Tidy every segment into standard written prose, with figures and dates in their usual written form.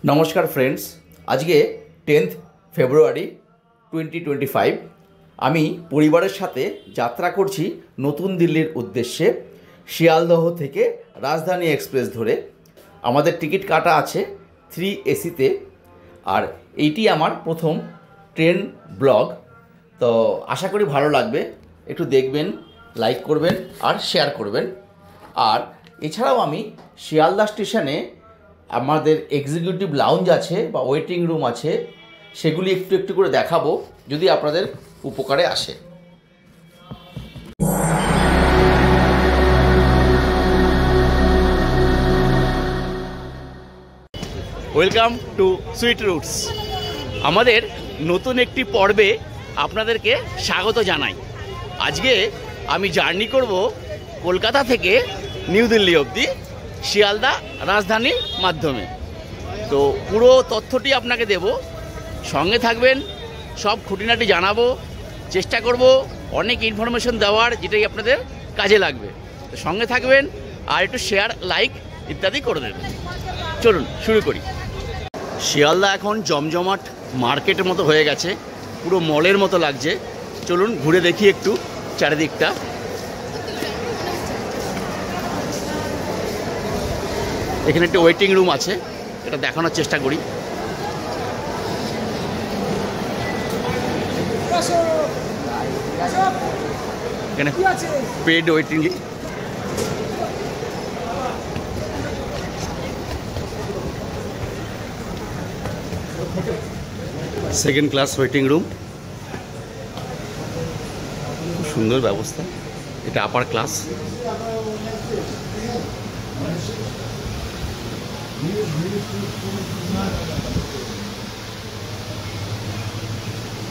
नमस्कार फ्रेंड्स, आज के 10 फेब्रुआरी 2025 आमी परिवारेर साथे यात्रा करछि नतून दिल्लीर उद्देश्ये शियालदह थेके राजधानी एक्सप्रेस धरे। आमादेर टिकिट काटा आछे 3 एसिते और एइटी आमार प्रथम ट्रेन ब्लग। तो आशा करी भालो लागबे, एकटु देखबेन, लाइक करबेन और शेयर करबेन। और एछाड़ाओ आमी शियालदा स्टेशने आमादेर एग्जिकिउटिव लाउंज आछे बा वेटिंग रूम आछे, सेगुली एकटु एकटु करे देखाबो यदि आपनादेर उपकारे आसे। Welcome to Sweet Roots. आमादेर नतून एकटी पर्वे आपनादेरके स्वागत जानाई। आजके आमी जार्नी करब कलकाता थेके निउ दिल्ली अब्दि शियालदा राजधानी माध्यमे। तो पुरो तथ्यटी आपनाके देव, संगे थाकबेन, सब खुঁটিনাটি জানাবো, চেষ্টা করব অনেক ইনফরমেশন দেওয়ার যেটাই আপনাদের কাজে লাগবে। তো সঙ্গে থাকবেন আর একটু শেয়ার, লাইক ইত্যাদি করে দেবেন। চলুন শুরু করি। শিয়ালদা এখন জমজমাট মার্কেটের মতো হয়ে গেছে, পুরো মলের মতো লাগছে। চলুন ঘুরে দেখি একটু চারিদিকটা। এখানে একটা ওয়েটিং রুম আছে, এটা দেখানোর চেষ্টা করি। এখানে paid waiting, second class waiting room, খুব সুন্দর ব্যবস্থা। এটা আপার ক্লাস।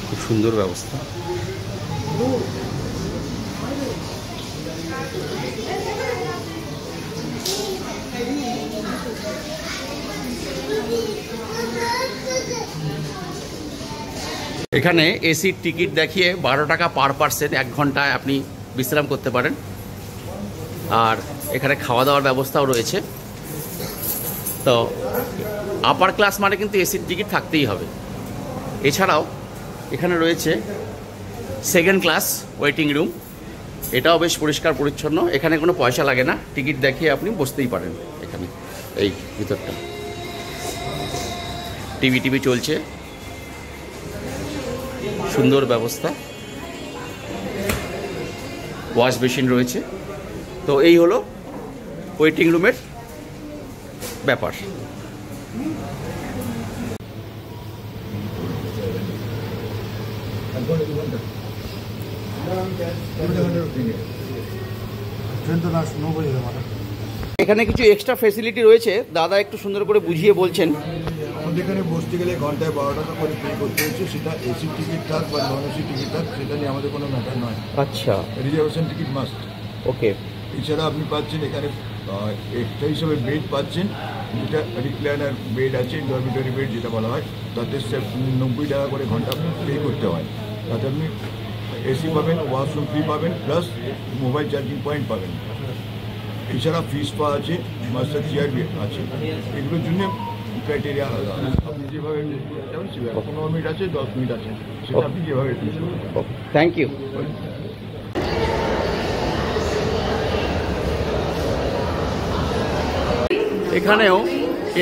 খুব সুন্দর ব্যবস্থা। এখানে এসির টিকিট দেখিয়ে 12 টাকা পার পার্সন, 1 ঘন্টায় আপনি বিশ্রাম করতে পারেন। আর এখানে খাওয়া দাওয়ার ব্যবস্থাও রয়েছে। তো আপার ক্লাস মানে কিন্তু এসির টিকিট থাকতেই হবে। এছাড়াও এখানে রয়েছে সেকেন্ড ক্লাস ওয়েটিং রুম, এটাও বেশ পরিষ্কার পরিচ্ছন্ন। এখানে কোনো পয়সা লাগে না, টিকিট দেখিয়ে আপনি বসতেই পারেন। এখানে এই ভিতরটা টিভি চলছে, সুন্দর ব্যবস্থা, ওয়াশ বেসিন রয়েছে। তো এই হলো ওয়েটিং রুমের ব্যাপার। এখানে কিছু এক্সট্রা ফেসিলিটি রয়েছে, দাদা একটু সুন্দর করে বুঝিয়ে বলছেন। আমাদের এখানে বসতে গেলে ঘন্টায় 12 টাকা করে পে করতে হচ্ছে, সেটা এসি টিকিট থাক বা নন এসি টিকিট থাক, সেটা নিয়ে আমাদের কোনো ম্যাটার নয়। আচ্ছা, রিজার্ভেশন টিকিট মাস্ট। ওকে। এছাড়া আপনি পাচ্ছেন এখানে একটা হিসাবে বেড পাচ্ছেন, যেটা রিক্লাইনার বেড আছে, ডরমিটরি বেড যেটা বলা হয়, তাতে 90 টাকা করে ঘন্টা পে করতে হয়। তাতে আপনি এসি পাবেন, ওয়াশরুম ফ্রি পাবেন, প্লাস মোবাইল চার্জিং পয়েন্ট পাবেন। এছাড়া ফিস পা আছে, মাস্টার চেয়ার আছে। এগুলোর জন্য ক্রাইটেরিয়া আলাদা। আপনি যেভাবে যাবেন সেভাবে 15 মিনিট আছে, 10 মিনিট আছে, সেটা আপনি যেভাবে। Thank you. এখানেও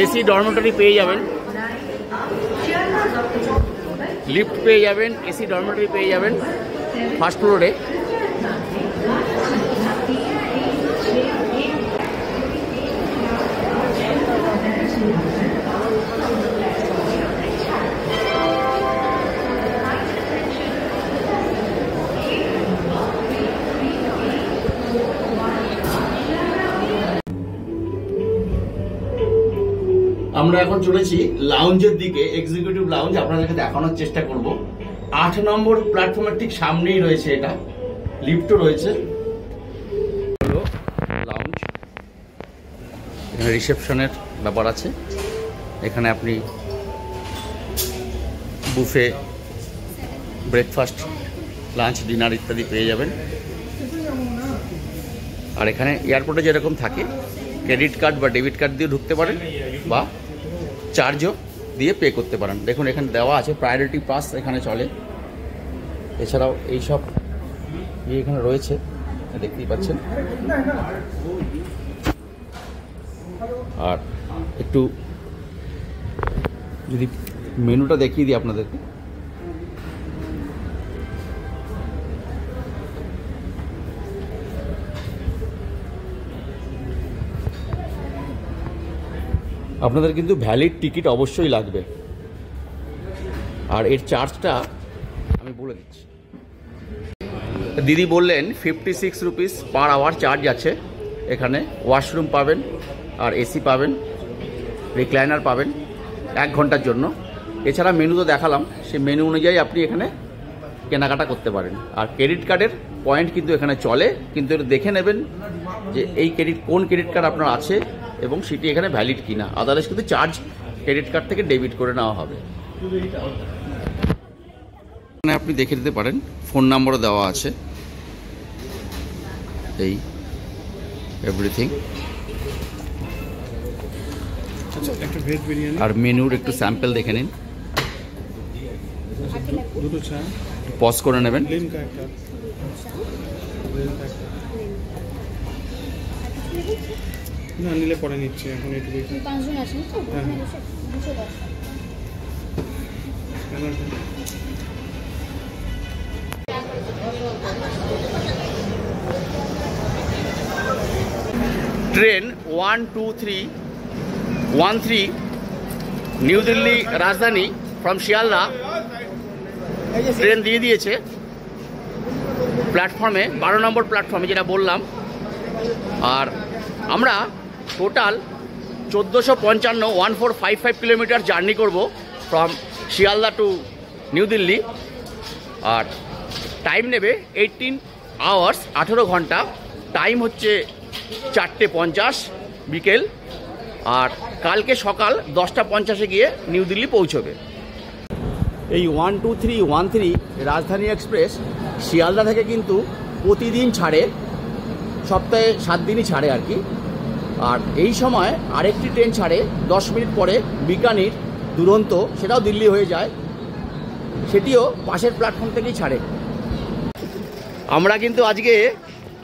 এসি ডরমিটরি পেয়ে যাবেন, লিফট পেয়ে যাবেন, এসি ডরমিটরি পেয়ে যাবেন ফার্স্ট ফ্লোরে। আমরা এখন চলেছি লাউঞ্জের দিকে, এক্সিকিউটিভ লাউঞ্জ আপনাদেরকে দেখানোর চেষ্টা করব। 8 নম্বর প্ল্যাটফর্মের ঠিক সামনেই রয়েছে এটা, লিফটও রয়েছে। হলো লাউঞ্জ, এখানে রিসেপশনের ব্যাপার আছে। এখানে আপনি বুফে, ব্রেকফাস্ট, লাঞ্চ, ডিনার ইত্যাদি পেয়ে যাবেন। আর এখানে এয়ারপোর্টে যেরকম থাকে ক্রেডিট কার্ড বা ডেবিট কার্ড দিয়ে ঢুকতে পারেন বা চার্জও দিয়ে পে করতে পারেন। দেখুন এখানে দেওয়া আছে প্রায়োরিটি পাস এখানে চলে। এছাড়াও এইসব এখানে রয়েছে দেখতেই পাচ্ছেন। আর একটু যদি মেনুটা দেখিয়ে দিই আপনাদেরকে, আপনাদের কিন্তু ভ্যালিড টিকিট অবশ্যই লাগবে। আর এর চার্জটা আমি বলে দিচ্ছি। দিদি বললেন 56 রুপিস পার আওয়ার চার্জ আছে। এখানে ওয়াশরুম পাবেন, আর এসি পাবেন, রিক্লাইনার পাবেন 1 ঘন্টার জন্য। এছাড়া মেনু তো দেখালাম, সেই মেনু অনুযায়ী আপনি এখানে কেনাকাটা করতে পারেন। আর ক্রেডিট কার্ডের পয়েন্ট কিন্তু এখানে চলে, কিন্তু এটা দেখে নেবেন যে এই কোন ক্রেডিট কার্ড আপনার আছে এবং সেটি এখানে ভ্যালিড কিনা। আদারওয়াইজ কিন্তু চার্জ ক্রেডিট কার্ড থেকে ডেবিট করে নেওয়া হবে। এখানে আপনি দেখে দিতে পারেন, ফোন নাম্বারও দেওয়া আছে, এই এভরিথিং। আর মেনুর একটু স্যাম্পল দেখে নিন, পজ করে নেবেন। না নিলে পরে নিচ্ছি, এখন একটু দেখি। 5 জন আছেন তো? হ্যাঁ 210। ট্রেন 12313 নিউ দিল্লি রাজধানী ফ্রম শিয়ালদা ট্রেন দিয়ে দিয়েছে প্ল্যাটফর্মে, 12 নম্বর প্ল্যাটফর্মে, যেটা বললাম। আর আমরা টোটাল 1455 1455 কিলোমিটার জার্নি করব from Sealdah to New Delhi. আর টাইম নেবে 18 আওয়ার্স, 18 ঘন্টা। টাইম হচ্ছে 4:50 বিকেল। আর কালকে সকাল 10:50 গিয়ে নিউ দিল্লি পৌঁছবে। এই 12313 রাজধানী এক্সপ্রেস শিয়ালদা থেকে কিন্তু প্রতিদিন ছাড়ে, সপ্তাহে 7 দিনই ছাড়ে আর কি। আর এই সময় আরেকটি ট্রেন ছাড়ে 10 মিনিট পরে, বিকানির দুরন্ত, সেটাও দিল্লি হয়ে যায়, সেটিও পাশের প্ল্যাটফর্ম থেকেই ছাড়ে। আমরা কিন্তু আজকে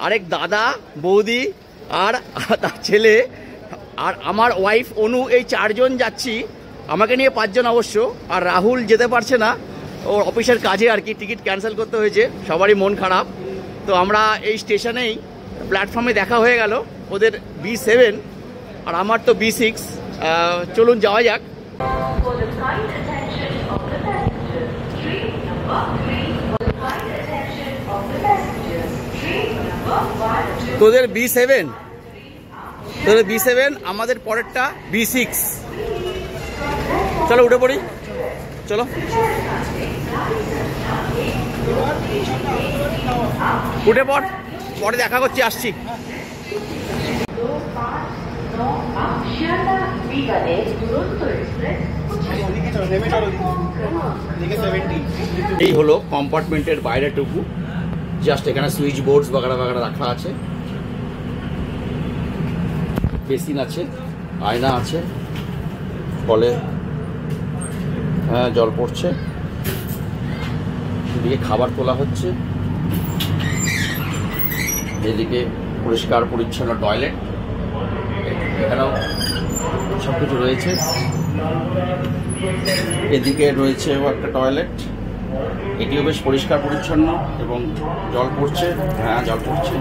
আরেক দাদা, বৌদি আর তার ছেলে আর আমার ওয়াইফ অনু, এই 4 জন যাচ্ছি। আমাকে নিয়ে 5 জন অবশ্য। আর রাহুল যেতে পারছে না, ওর অফিসের কাজে আর কি, টিকিট ক্যান্সেল করতে হয়েছে, সবারই মন খারাপ। তো আমরা এই স্টেশনেই প্ল্যাটফর্মে দেখা হয়ে গেল, ওদের B7 আর আমার তো B6। চলুন যাওয়া যাক। তোদের B7, আমাদের পরেরটা B6। চলো উঠে পড়ি, চলো। উঠে পড়, পরে দেখা করছি, আসছি। এই হলো কম্পার্টমেন্টের বাইরেটুকু। জাস্ট এখানে সুইচ বোর্ডস বাগাড়া বাগাড়া রাখা আছে, বেসিন আছে, আয়না আছে, কলে জল পড়ছে, এদিকে খাবার তোলা হচ্ছে, এদিকে পরিষ্কার পরিচ্ছন্ন টয়লেট, এখানেও সব কিছু রয়েছে। এদিকে রয়েছে একটা টয়লেট, এটিও বেশ পরিষ্কার পরিচ্ছন্ন এবং জল পড়ছে। হ্যাঁ জল পড়ছে।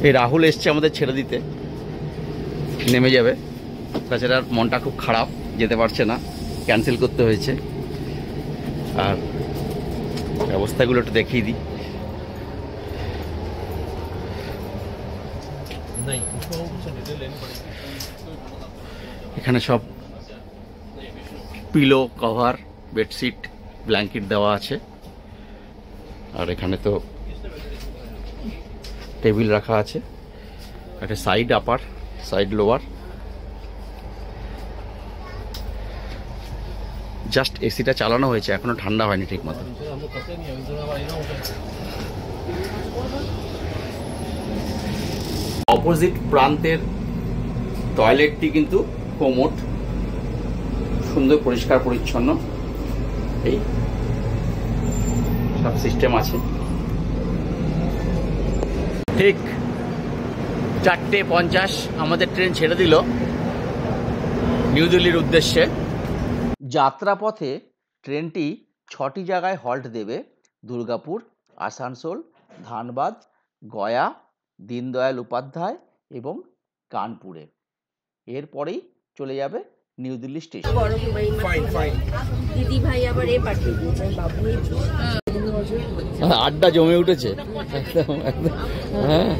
এই রাহুল এসছে আমাদের ছেড়ে দিতে, নেমে যাবে। তাছাড়া মনটা খুব খারাপ, যেতে পারছে না, ক্যান্সেল করতে হয়েছে। আর ব্যবস্থাগুলো একটু দেখিয়ে দিই। এখানে সব পিলো, কভার, বেডশিট, ব্ল্যাঙ্কেট দেওয়া আছে। আর এখানে তো টেবিল রাখা আছে, একটা সাইড আপার, সাইড লোয়ার। জাস্ট এসিটা চালানো হয়েছে, এখনো ঠান্ডা হয়নি ঠিক মতো। অপোজিট প্রান্তের টয়লেটটি কিন্তু কোমোড, সুন্দর পরিষ্কার পরিচ্ছন্ন, এই সব সিস্টেম আছে। ঠিক 4:50 আমাদের ট্রেন ছেড়ে দিল নিউ দিল্লির উদ্দেশ্যে। যাত্রাপথে ট্রেনটি 6টি জায়গায় হল্ট দেবে: দুর্গাপুর, আসানসোল, ধানবাদ, গয়া, দীনদয়াল উপাধ্যায় এবং কানপুরে। এরপরেই চলে যাবে নিউ দিল্লি স্টেশন। দিদি ভাই আবার এ পাঠিয়ে দিয়েছেন বাবু। আড্ডা জমে উঠেছে। হ্যাঁ,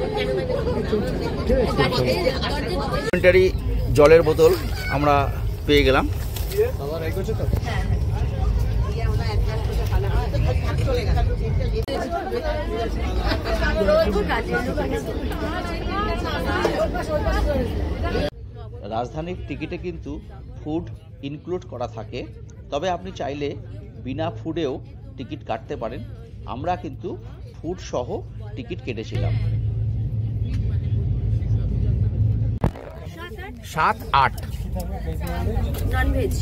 জলের বোতল আমরা পেয়ে গেলাম। রাজধানীর টিকিটে কিন্তু ফুড ইনক্লুড করা থাকে, তবে আপনি চাইলে বিনা ফুডেও টিকিট কাটতে পারেন। আমরা কিন্তু ফুড সহ টিকিট কেটেছিলাম। 7-8 ননভেজ,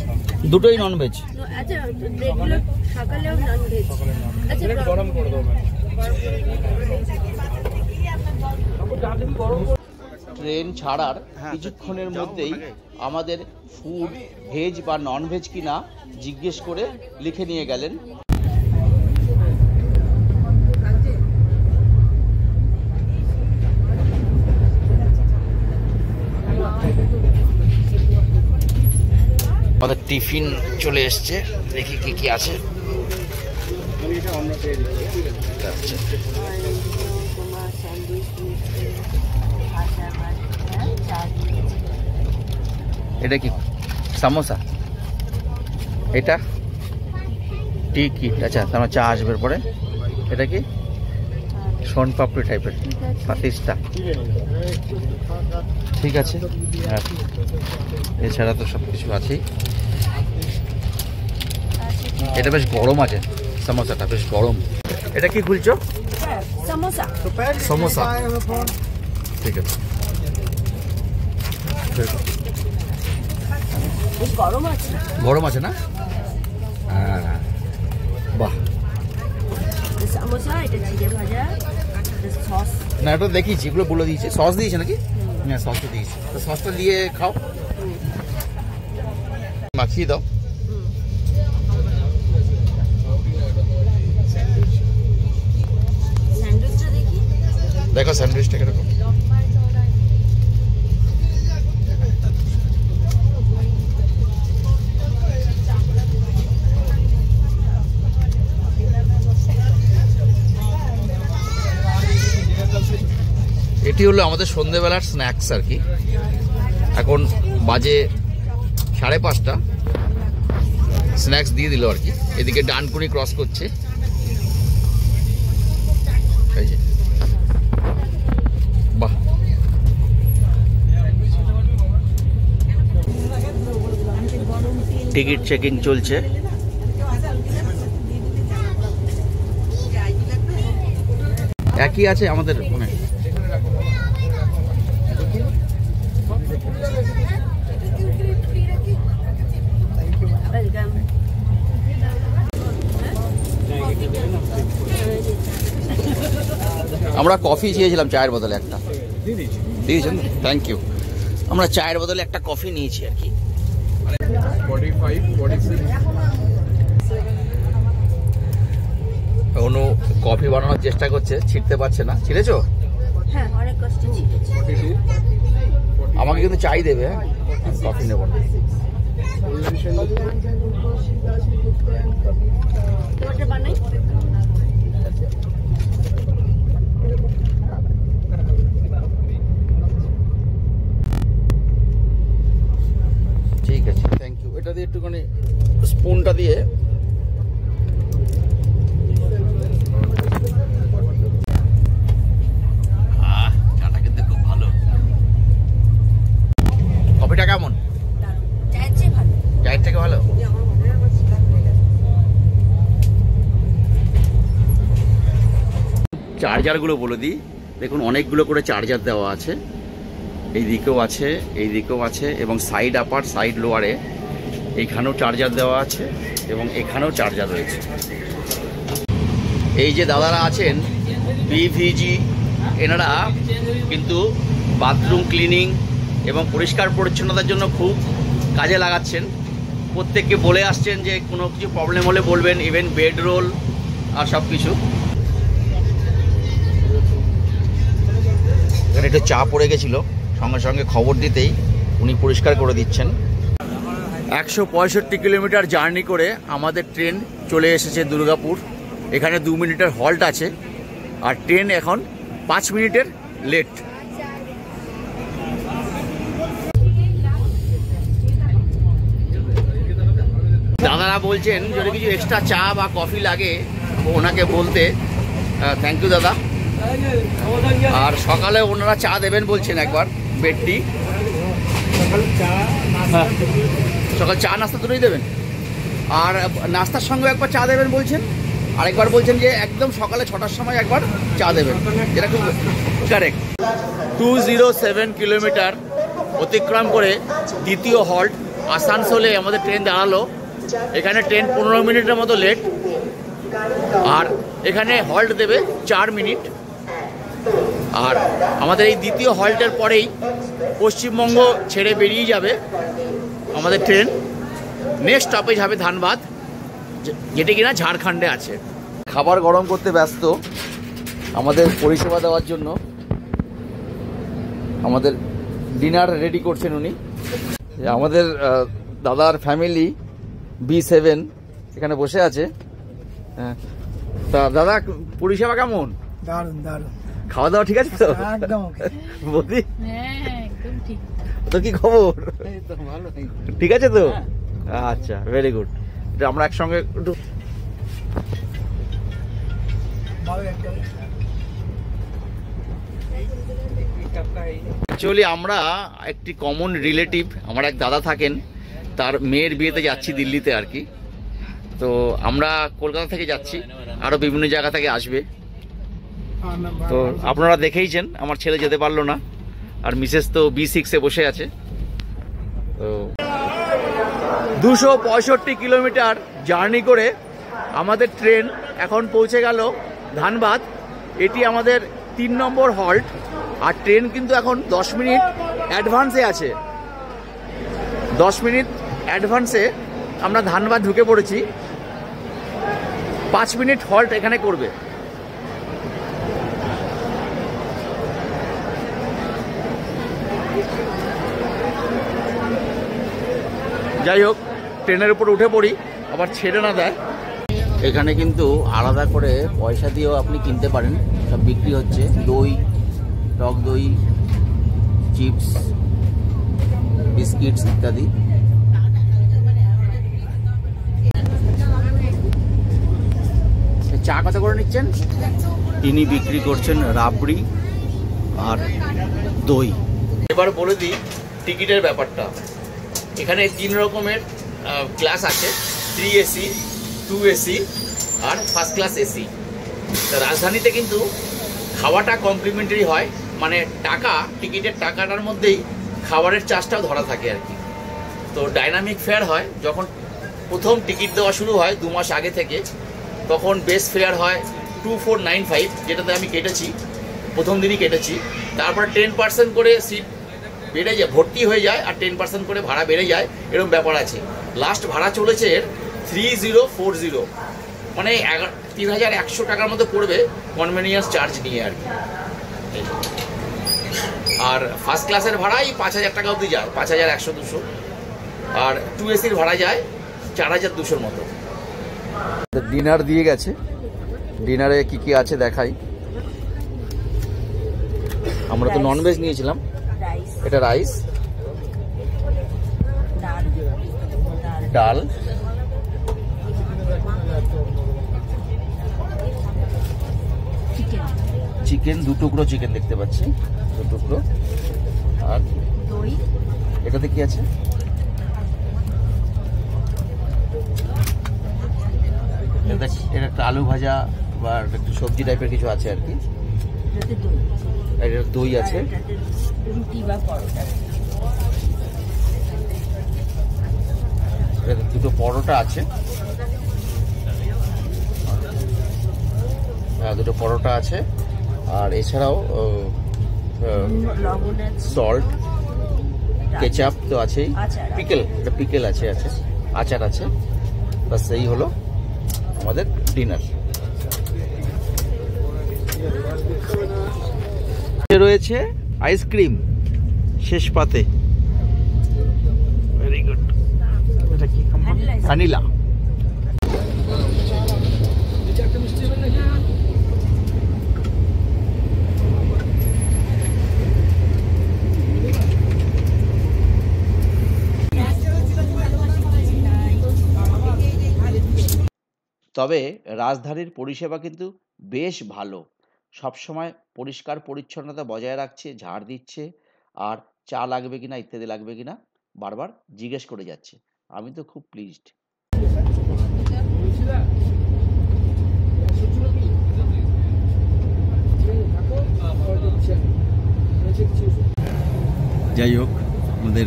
দুটোই ননভেজ। আচ্ছা রেগুলার সকালেও ননভেজ। আচ্ছা গরম করে দাও। ট্রেন ছাড়ার কিছুক্ষণের মধ্যেই আমাদের ফুড ভেজ বা ননভেজ কিনা জিজ্ঞেস করে লিখে নিয়ে গেলেন। আমাদের টিফিন চলে এসছে, দেখি কি কি আছে। এটা কি সামোসা, এটা টিকিট। আচ্ছা, তোমার চা আসবে পরে। এটা কি সোন পাপড়ি টাইপের পাতিস্তা, ঠিক আছে। আর এছাড়া তো সব কিছু আছেই। এটা বেশ গরম আছে, সমোসাটা বেশ গরম। এটা কি খুলছো? সমোসা। সমোসা, ঠিক আছে। গরম আছে, গরম আছে না? হ্যাঁ, বাহ। সমোসা, এটা জিরে ভাজা, সস। না, এটা দেখিয়েছি, এগুলো বলে দিয়েছে। সস দিয়েছে নাকি? হ্যাঁ, সসটা দিয়েছে। তো সসটা দিয়ে খাও, মাখিয়ে দাও। স্যান্ডউইচটা দেখি, দেখো স্যান্ডউইচটা কিরকম। এটি হলো আমাদের সন্ধ্যেবেলার স্ন্যাক্স আর কি। এখন বাজে 5:30, স্ন্যাক্স দিয়ে দিল আর কি। এদিকে ডানকুনি ক্রস করছে, এই যে, বাহ। টিকিট চেকিং চলছে। একই আছে আমাদের মানে। ওয়েলকাম। আমরা কফি চেয়েছিলাম, চায়ের বদলে একটা দিয়েছেন, থ্যাংক ইউ। আমরা চায়ের বদলে একটা কফি নিয়েছি আর কি। 45-46 অনু কফি বানানোর চেষ্টা করছে, ছিটতে পারছে না। ছিঁড়েছো? হ্যাঁ, অনেক কষ্টে ছিটেছে। আমাকে কিন্তু চাই দেবে, হ্যাঁ, কফি নেব না। তোমারটা বানাই। ঠিক আছে, থ্যাংক ইউ। এটা দিয়ে একটুখানি স্পুনটা দিয়ে চাটা কিন্তু খুব ভালো। কফিটা কেমন? চায়ের চেয়ে ভালো। চায়ের থেকে ভালো। চার্জারগুলো বলে দিই, দেখুন অনেকগুলো করে চার্জার দেওয়া আছে। এই দিকেও আছে, এই দিকেও আছে, এবং সাইড আপার সাইড লোয়ারে এইখানেও চার্জার দেওয়া আছে এবং এখানেও চার্জার রয়েছে। এই যে দাদারা আছেন বিভিজি, এনারা কিন্তু বাথরুম ক্লিনিং এবং পরিষ্কার পরিচ্ছন্নতার জন্য খুব কাজে লাগাচ্ছেন। প্রত্যেককে বলে আসছেন যে কোনো কিছু প্রবলেম হলে বলবেন, ইভেন বেড রোল আর সব কিছু। এখানে একটু চা পড়ে গেছিলো, সঙ্গে সঙ্গে খবর দিতেই উনি পরিষ্কার করে দিচ্ছেন। 165 কিলোমিটার জার্নি করে আমাদের ট্রেন চলে এসেছে দুর্গাপুর। এখানে 2 মিনিটের হল্ট আছে, আর ট্রেন এখন 5 মিনিটের লেট। দাদারা বলছেন যদি কিছু এক্সট্রা চা বা কফি লাগে ওনাকে বলতে। থ্যাংক ইউ দাদা। আর সকালে ওনারা চা দেবেন বলছেন একবার, বেডটি সকাল চা নাস্তা দুটোই দেবেন, আর নাস্তার সঙ্গে একবার চা দেবেন বলছেন, আরেকবার বলছেন যে একদম সকালে 6টার সময় একবার চা দেবেন, যেটা খুব কারেক্ট। 207 কিলোমিটার অতিক্রম করে দ্বিতীয় হল্ট আসানসোলে আমাদের ট্রেন দাঁড়ালো। এখানে ট্রেন 15 মিনিটের মতো লেট, আর এখানে হল্ট দেবে 4 মিনিট। আর আমাদের এই দ্বিতীয় হল্টের পরেই পশ্চিমবঙ্গ ছেড়ে বেরিয়ে যাবে আমাদের ট্রেন। নেক্সট স্টপেজ হবে ধানবাদ, যেটি কিনা ঝাড়খণ্ডে আছে। খাবার গরম করতে ব্যস্ত আমাদের পরিষেবা দেওয়ার জন্য। আমাদের ডিনার রেডি করছেন উনি। আমাদের দাদার ফ্যামিলি B7 এখানে বসে আছে। তা দাদা, পরিষেবা কেমন? দারুণ দারুণ। খাওয়া দাওয়া ঠিক আছে তো? একদম বৌদি, একদম ঠিক। তো কি খবর? ভালো ঠিক আছে তো? আচ্ছা, ভেরি গুড। এটা আমরা একসঙ্গে একটু অ্যাকচুয়ালি আমরা একটি কমন রিলেটিভ, আমার এক দাদা থাকেন, তার মেয়ের বিয়েতে যাচ্ছি দিল্লিতে আর কি। তো আমরা কলকাতা থেকে যাচ্ছি, আরও বিভিন্ন জায়গা থেকে আসবে। তো আপনারা দেখেইছেন আমার ছেলে যেতে পারলো না, আর মিসেস তো B6-এ বসে আছে। তো 265 কিলোমিটার জার্নি করে আমাদের ট্রেন এখন পৌঁছে গেল ধানবাদ। এটি আমাদের 3 নম্বর হল্ট, আর ট্রেন কিন্তু এখন 10 মিনিট অ্যাডভান্সে আছে। 10 মিনিট অ্যাডভান্সে আমরা ধানবাদ ঢুকে পড়েছি। 5 মিনিট হল্ট এখানে করবে। যাই হোক, ট্রেনের উপর উঠে পড়ি, আবার ছেড়ে না দেয়। এখানে কিন্তু আলাদা করে পয়সা দিয়েও আপনি কিনতে পারেন, সব বিক্রি হচ্ছে। দই, টক দই, চিপস, বিস্কিটস ইত্যাদি। চা কত করে নিচ্ছেন? তিনি বিক্রি করছেন রাবড়ি আর দই। এবার বলে দিই টিকিটের ব্যাপারটা। এখানে 3 রকমের ক্লাস আছে, 3 AC, 2 AC আর ফার্স্ট ক্লাস AC। রাজধানীতে কিন্তু খাওয়াটা কমপ্লিমেন্টারি হয়, মানে টাকা, টিকিটের টাকাটার মধ্যেই খাবারের চার্জটাও ধরা থাকে আর কি। তো ডাইনামিক ফেয়ার হয়। যখন প্রথম টিকিট দেওয়া শুরু হয় 2 মাস আগে থেকে, তখন বেস ফেয়ার হয় 2495, যেটাতে আমি কেটেছি, প্রথম দিনই কেটেছি। তারপরে 10% করে সিট বেড়ে যায়, ভর্তি হয়ে যায়, আর 10% করে ভাড়া বেড়ে যায়, এরকম ব্যাপার আছে। লাস্ট ভাড়া চলেছে 3040, মানে 3100 টাকার মতো পড়বে কনভেনিয়েন্স চার্জ নিয়ে আর কি। আর ফার্স্ট ক্লাসের ভাড়াই 5000 টাকা অবধি যায়, 5100-200। আর 2 ACর ভাড়া যায় 4200-র মতো। ডিনার দিয়ে গেছে, ডিনারে কি কি আছে দেখাই। আমরা তো ননভেজ নিয়েছিলাম। এটা রাইস, ডাল, চিকেন, 2 টুকরো চিকেন দেখতে পাচ্ছি, 2 টুকরো। আর দই। এটাতে কি আছে? এটা একটা আলু ভাজা বা একটু সবজি টাইপের কিছু আছে আর কি। এটাতে দই, এটা দই আছে, এটাতে রুটি বা পরোটা। এটাতে দুটো পরোটা আছে, দুটো পরোটা আছে, আর এছাড়াও লবণ আছে, সল্ট, কেচাপ তো আছেই, আচার আছে। পিকেল, এটা পিকেল আছে, আচার আছে। বাস এই হলো আমাদের ডিনার। রয়েছে আইসক্রিম শেষ পাতে, ভেরি গুড। এটা কি ভ্যানিলা। তবে রাজধানীর পরিষেবা কিন্তু বেশ ভালো, সবসময় পরিষ্কার পরিচ্ছন্নতা বজায় রাখছে, ঝাড় দিচ্ছে, আর চা লাগবে কিনা ইত্যাদি লাগবে কিনা বারবার জিজ্ঞেস করে যাচ্ছে। আমি তো খুব প্লিজড। যাই হোক, আমাদের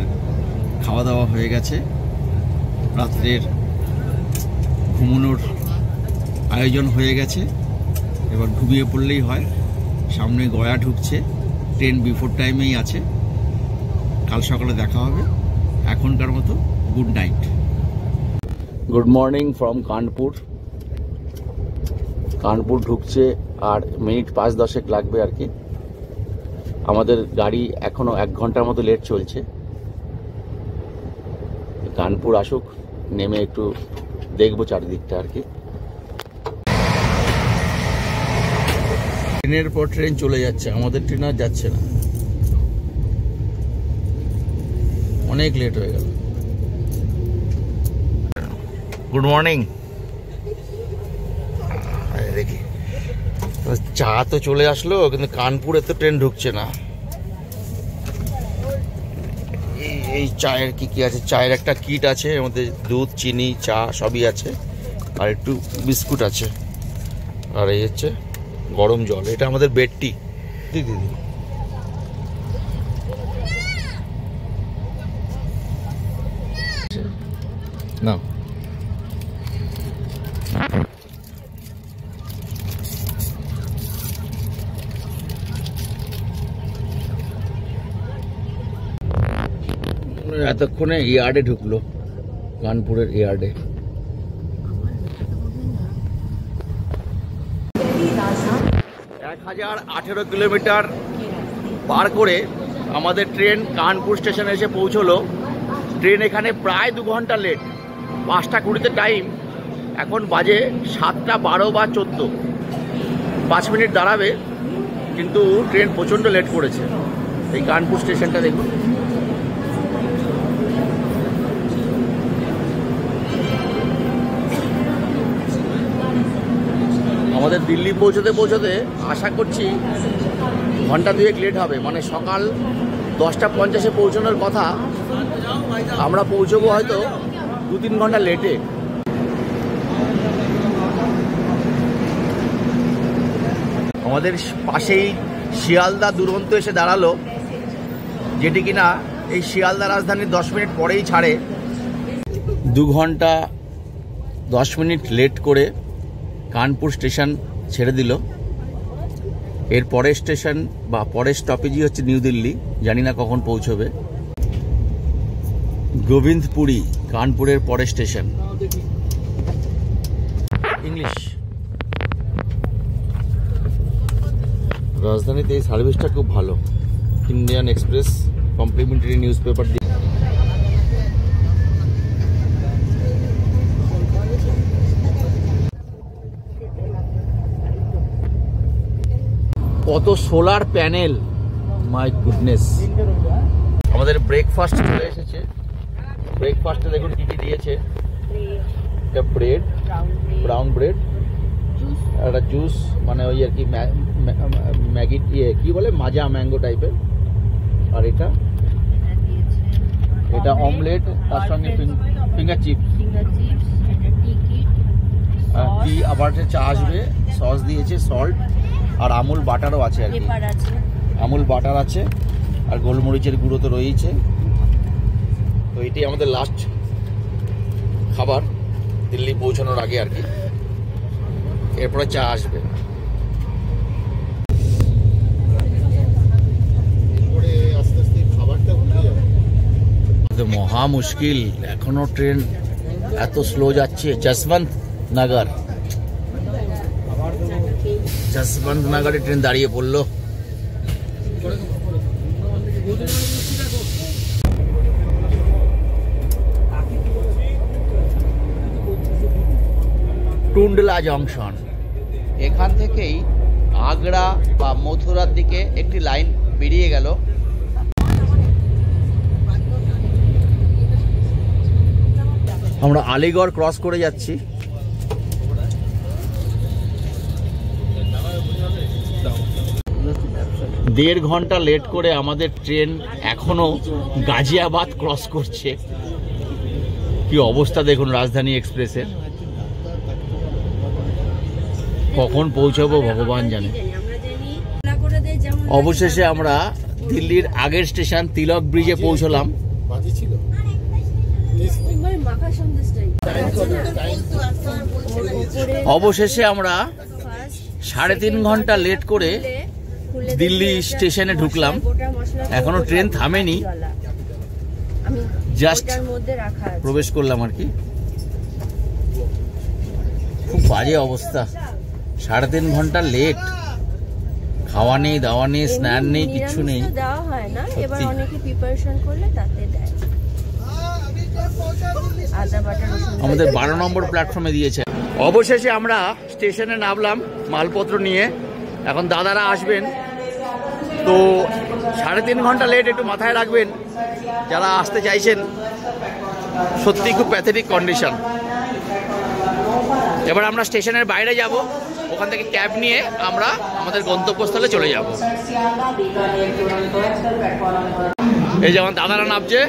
খাওয়া দাওয়া হয়ে গেছে, রাত্রের ঘুমানোর আয়োজন হয়ে গেছে, এবার ঘুমিয়ে পড়লেই হয়। সামনে গয়া ঢুকছে, ট্রেন বিফোর টাইমেই আছে, কাল সকালে দেখা হবে। এখনকার মতো good night. Good morning from Kanpur. Kanpur ঢুকছে আর মিনিট 5-10 লাগবে আর কি। আমাদের গাড়ি এখনো 1 ঘন্টার মতো লেট চলছে। কানপুর আসুক, নেমে একটু দেখবো চারিদিকটা আর কি। ট্রেনের পর ট্রেন চলে যাচ্ছে, আমাদের ট্রেন আর যাচ্ছে না, অনেক লেট হয়ে গেল। Good morning. দেখি চা তো চলে আসলো, কিন্তু কানপুরে তো ট্রেন ঢুকছে না। এই চায়ের কি আছে, চায়ের একটা কিট আছে, এর মধ্যে দুধ, চিনি, চা সবই আছে, আর একটু বিস্কুট আছে, আর এই হচ্ছে গরম জল। এটা আমাদের বেড টি। দিদি না, এতক্ষণে ইয়ার্ডে ঢুকলো, কানপুরের ইয়ার্ডে। 1018 কিলোমিটার পার করে আমাদের ট্রেন কানপুর স্টেশনে এসে পৌঁছলো। ট্রেন এখানে প্রায় 2 ঘন্টা লেট, 5টা 20 টাইম, এখন বাজে 7টা 12 বা 14। 5 মিনিট দাঁড়াবে, কিন্তু ট্রেন প্রচণ্ড লেট করেছে। এই কানপুর স্টেশনটা দেখুন। আমাদের দিল্লি পৌঁছতে পৌঁছতে আশা করছি ঘন্টা 2 লেট হবে, মানে সকাল 10টা 50-এ পৌঁছানোর কথা, আমরা পৌঁছবো হয়তো 2-3 ঘন্টা লেটে। আমাদের পাশেই শিয়ালদা দুরন্ত এসে দাঁড়ালো, যেটি কিনা এই শিয়ালদা রাজধানীর 10 মিনিট পরেই ছাড়ে। 2 ঘন্টা 10 মিনিট লেট করে কানপুর স্টেশন ছেড়ে দিল। এর পরের স্টেশন বা পরের স্টপেজই হচ্ছে নিউ দিল্লি, জানি না কখন পৌঁছবে। গোবিন্দপুরি কানপুরের পরের স্টেশন। ইংলিশ। রাজধানীতে এই সার্ভিসটা খুব ভালো। Indian Express complimentary newspaper দিয়ে কত সোলার প্যানেল, মাই গুডনেস। আমাদের ব্রেকফাস্ট চলে এসেছে। ব্রেকফাস্টে দেখুন কি কি দিয়েছে। একটা ব্রেড, ব্রাউন ব্রেড, একটা জুস, মানে ওই আর কি ম্যাগি কি বলে, মাজা ম্যাঙ্গো টাইপের, আর এটা অমলেট, তার সঙ্গে ফিঙ্গার চিপস, টি, আবার চা আসবে, সস দিয়েছে, সল্ট, আর আমুল বাটারও আছে আর কি, পেপার আছে। আমুল বাটার আছে আর গোলমরিচের গুঁড়ো তো রয়েছে। তো এটাই আমাদের লাস্ট খাবার দিল্লি পৌঁছানোর আগে আর কি, এরপরে চা আসবে। মহা মুশকিল, এখনো ট্রেন এত স্লো যাচ্ছে। যশবন্ত নগরে ট্রেন দাঁড়িয়ে পড়লো। টুন্ডলা জংশন, এখান থেকেই আগ্রা বা মথুরার দিকে একটি লাইন বেরিয়ে গেল। আমরা আলিগড় ক্রস করে যাচ্ছি। দেড় ঘন্টা লেট করে আমাদের ট্রেন এখনো গাজিয়াবাদ ক্রস করছে। কি অবস্থা দেখুন রাজধানী এক্সপ্রেসের, কখন পৌঁছাবো ভগবান জানে। অবশেষে আমরা দিল্লির আগের স্টেশন তিলক ব্রিজে পৌঁছলাম। অবশেষে আমরা 3.5 ঘন্টা লেট করে দিল্লি স্টেশনে ঢুকলাম। এখনো ট্রেন থামেনি, জাস্ট প্রবেশ করলাম আর কি। খুব বাজে অবস্থা, 3.5 ঘন্টা লেট, খাওয়া নেই, দাওয়া নেই, স্নান নেই, কিচ্ছু নেই। দেওয়া হয় না, এবার অনেকে প্রিপারেশন করলে তাতে দেয়। আদা বাটা রসুন আমাদের 12 নম্বর প্ল্যাটফর্মে দিয়েছে। অবশেষে আমরা স্টেশনে নামলাম মালপত্র নিয়ে, এখন দাদারা আসবেন। তো 3.5 ঘন্টা লেট, একটু মাথায় রাখবেন যারা আসতে চাইছেন। সত্যি খুব প্যাথেটিক কন্ডিশন। এবার আমরা স্টেশনের বাইরে যাব, ওখান থেকে ক্যাব নিয়ে আমরা আমাদের গন্তব্যস্থলে চলে যাব। এই যেমন দাদারা নামছে।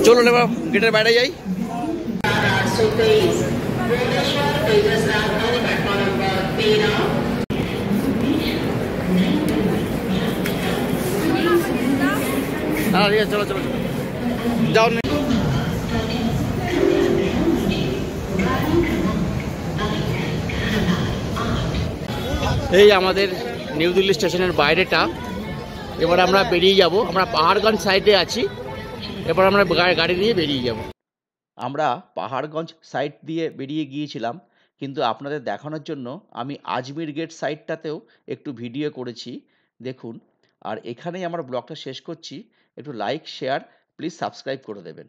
চলুন এবার গেটের বাইরে যাই। হ্যাঁ ঠিক আছে, চলো চলো যাও। এই আমাদের নিউ দিল্লি স্টেশনের বাইরেটা। এবার আমরা বেরিয়ে যাব, আমরা পাহাড়গঞ্জ সাইডে আছি। এবার আমরা গাড়ি নিয়ে বেরিয়ে যাব। আমরা পাহাড়গঞ্জ সাইড দিয়ে বেরিয়ে গিয়েছিলাম, কিন্তু আপনাদের দেখানোর জন্য আমি আজমির গেট সাইডটাতেও একটু ভিডিও করেছি, দেখুন। আর এখানেই আমার ব্লগটা শেষ করছি। একটু লাইক, শেয়ার, প্লিজ সাবস্ক্রাইব করে দেবেন।